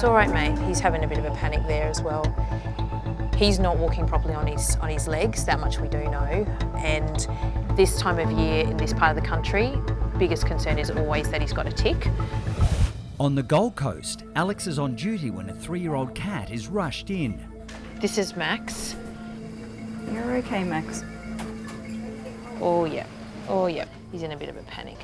it's all right, mate. He's having a bit of a panic there as well. He's not walking properly on his legs, that much we do know. And this time of year in this part of the country, biggest concern is always that he's got a tick. On the Gold Coast, Alex is on duty when a 3-year-old cat is rushed in. This is Max. You're okay, Max. Oh yeah, oh yeah. He's in a bit of a panic.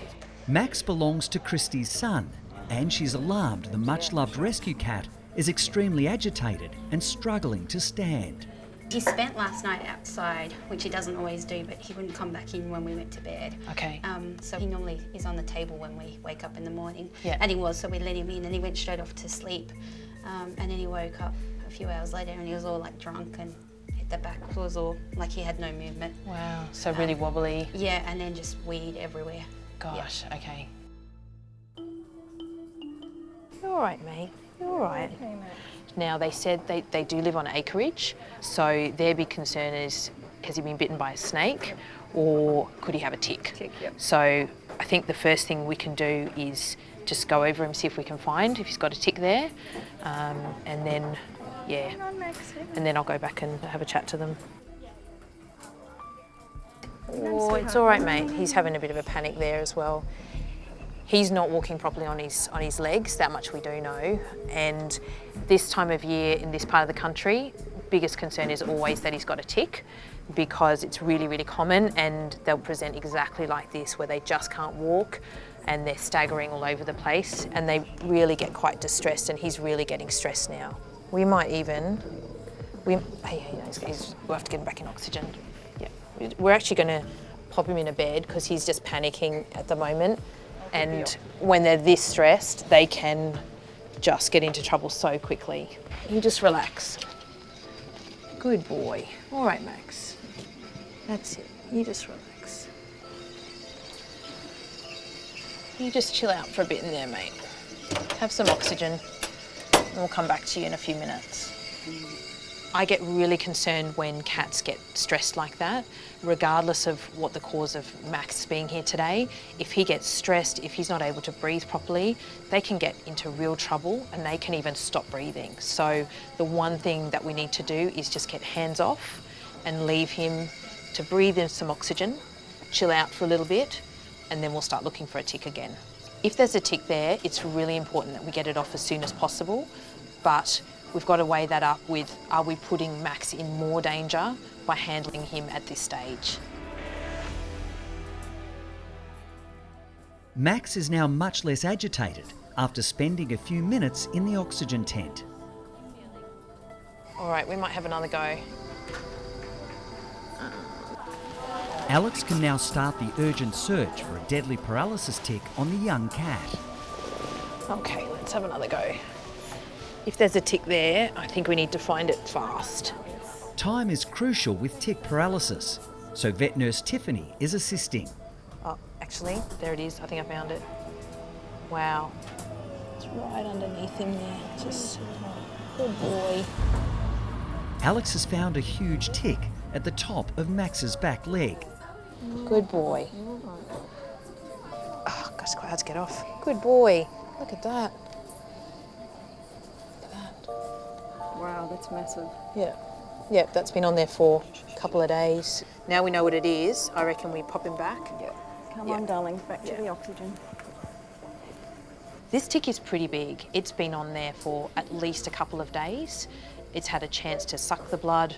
Max belongs to Christy's son, and she's alarmed the much-loved rescue cat is extremely agitated and struggling to stand. He spent last night outside, which he doesn't always do, but he wouldn't come back in when we went to bed. Okay. So he normally is on the table when we wake up in the morning. Yeah. And he was, so we let him in and he went straight off to sleep. And then he woke up a few hours later and he was all like drunk and hit the back. It was all like he had no movement. Wow, so really wobbly. Yeah, and then just weed everywhere. Gosh, yeah. Okay. You're all right, mate. You're all right. Okay, mate. Now, they said they do live on acreage, so their big concern is, has he been bitten by a snake or could he have a tick? Tick, yep. So I think the first thing we can do is just go over him, see if we can find if he's got a tick there, and then, yeah, and then I'll go back and have a chat to them. Oh, it's all right, mate. He's having a bit of a panic there as well. He's not walking properly on his legs, that much we do know. And this time of year in this part of the country, biggest concern is always that he's got a tick, because it's really, really common and they'll present exactly like this, where they just can't walk and they're staggering all over the place and they really get quite distressed, and he's really getting stressed now. We might even, we'll have to get him back in oxygen. Yeah, we're actually gonna pop him in a bed because he's just panicking at the moment. And when they're this stressed, they can just get into trouble so quickly. You just relax. Good boy. All right, Max. That's it. You just relax. You just chill out for a bit in there, mate. Have some oxygen, and we'll come back to you in a few minutes. I get really concerned when cats get stressed like that, regardless of what the cause of Max being here today. If he gets stressed, if he's not able to breathe properly, they can get into real trouble and they can even stop breathing. So the one thing that we need to do is just get hands off and leave him to breathe in some oxygen, chill out for a little bit, and then we'll start looking for a tick again. If there's a tick there, it's really important that we get it off as soon as possible, but we've got to weigh that up with, are we putting Max in more danger by handling him at this stage? Max is now much less agitated after spending a few minutes in the oxygen tent. All right, we might have another go. Alex can now start the urgent search for a deadly paralysis tick on the young cat. Okay, let's have another go. If there's a tick there, I think we need to find it fast. Time is crucial with tick paralysis, so vet nurse Tiffany is assisting. Oh, actually, there it is. I think I found it. Wow. It's right underneath him there. Just, good boy. Alex has found a huge tick at the top of Max's back leg. Good boy. Oh, gosh, it's quite hard to get off. Good boy. Look at that. Wow, that's massive. Yeah. Yeah, that's been on there for a couple of days. Now we know what it is, I reckon we pop him back. Yeah. Come on, darling, back to the oxygen. This tick is pretty big. It's been on there for at least a couple of days. It's had a chance to suck the blood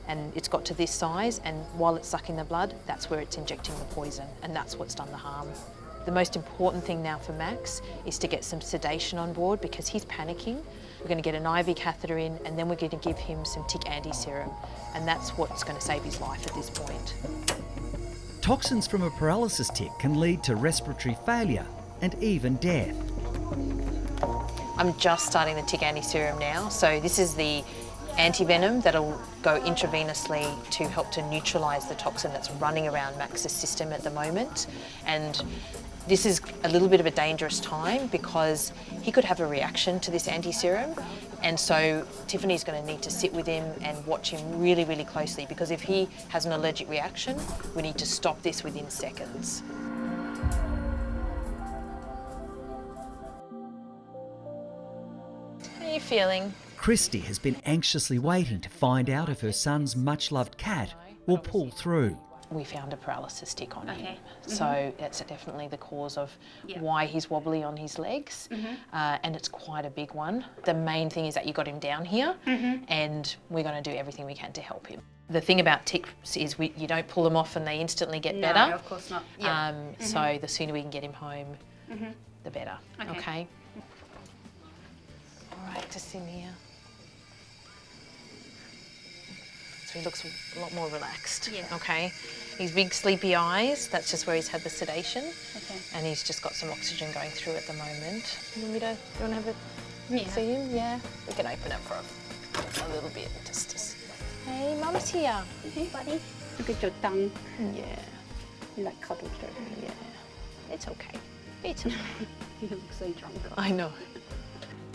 and it's got to this size, and while it's sucking the blood, that's where it's injecting the poison, and that's what's done the harm. The most important thing now for Max is to get some sedation on board because he's panicking. We're going to get an IV catheter in and then we're going to give him some tick anti-serum, and that's what's going to save his life at this point. Toxins from a paralysis tick can lead to respiratory failure and even death. I'm just starting the tick anti-serum now. So this is the antivenom that'll go intravenously to help to neutralise the toxin that's running around Max's system at the moment. And this is a little bit of a dangerous time because he could have a reaction to this anti-serum. And so Tiffany's going to need to sit with him and watch him really, really closely, because if he has an allergic reaction, we need to stop this within seconds. Hey, you feeling? Christy has been anxiously waiting to find out if her son's much-loved cat will pull through. We found a paralysis tick on him. Okay. So that's definitely the cause of Yeah. why he's wobbly on his legs, and it's quite a big one. The main thing is that you got him down here, and we're going to do everything we can to help him. The thing about ticks is you don't pull them off and they instantly get better. No, of course not. Yeah. So the sooner we can get him home, the better. Okay. All right, just in here. So he looks a lot more relaxed. Yeah. Okay. His big sleepy eyes, that's just where he's had the sedation. Okay. And he's just got some oxygen going through at the moment. You want to have a Yeah. see him? Yeah. We can open it for a little bit. Just. Hey, Mum's here. Hey, buddy. Look at your tongue. Yeah. You like cuddle too. Yeah. It's okay. It's okay. You look so drunk. I know.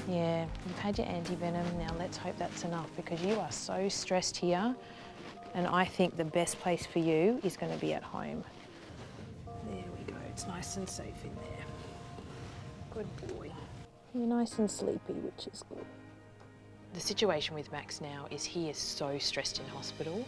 Yeah, you've had your anti-venom. Now let's hope that's enough because you are so stressed here. And I think the best place for you is going to be at home. There we go. It's nice and safe in there. Good boy. You're nice and sleepy, which is good. The situation with Max now is he is so stressed in hospital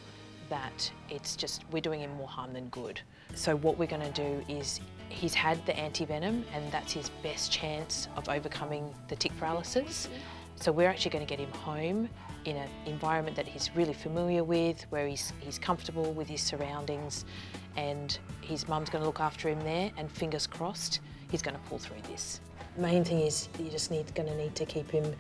that it's just, we're doing him more harm than good. So what we're going to do is, he's had the anti-venom and that's his best chance of overcoming the tick paralysis. So we're actually going to get him home in an environment that he's really familiar with, where he's comfortable with his surroundings, and his mum's going to look after him there, and fingers crossed he's going to pull through this. Main thing is you just going to need to keep him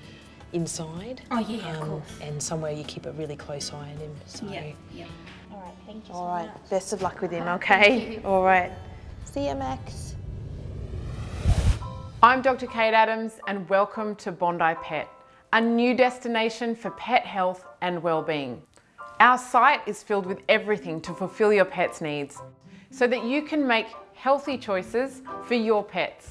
inside. Oh yeah, of course. And somewhere you keep a really close eye on him. So. Yeah. All right, thank you so All right, much. best of luck with him, okay? All right. See you, Max. I'm Dr. Kate Adams and welcome to Bondi Pet, a new destination for pet health and well-being. Our site is filled with everything to fulfill your pet's needs so that you can make healthy choices for your pets.